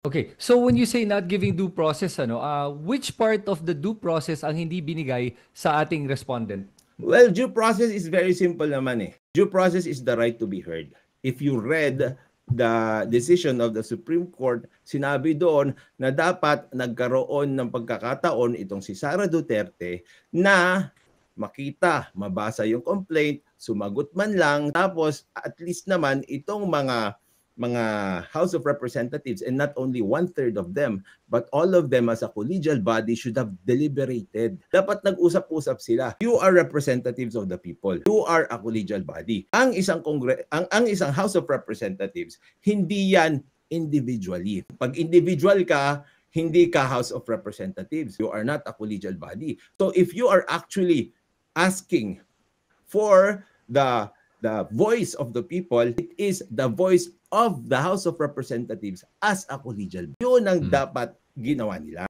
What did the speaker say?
Okay, so when you say not giving due process, which part of the due process ang hindi binigay sa ating respondent? Well, due process is very simple naman eh. Due process is the right to be heard. If you read the decision of the Supreme Court, sinabi doon na dapat nagkaroon ng pagkakataon itong si Sara Duterte na makita, mabasa yung complaint, sumagot man lang, tapos at least naman itong mga House of Representatives, and not only 1/3 of them, but all of them as a collegial body should have deliberated. Dapat nag-usap-usap sila. You are representatives of the people. You are a collegial body. Ang isang House of Representatives, hindi yan individually. Pag individual ka, hindi ka House of Representatives. You are not a collegial body. So if you are actually asking for the voice of the people, it is the voice of the House of Representatives as a collegial. Yun ang dapat ginawa nila.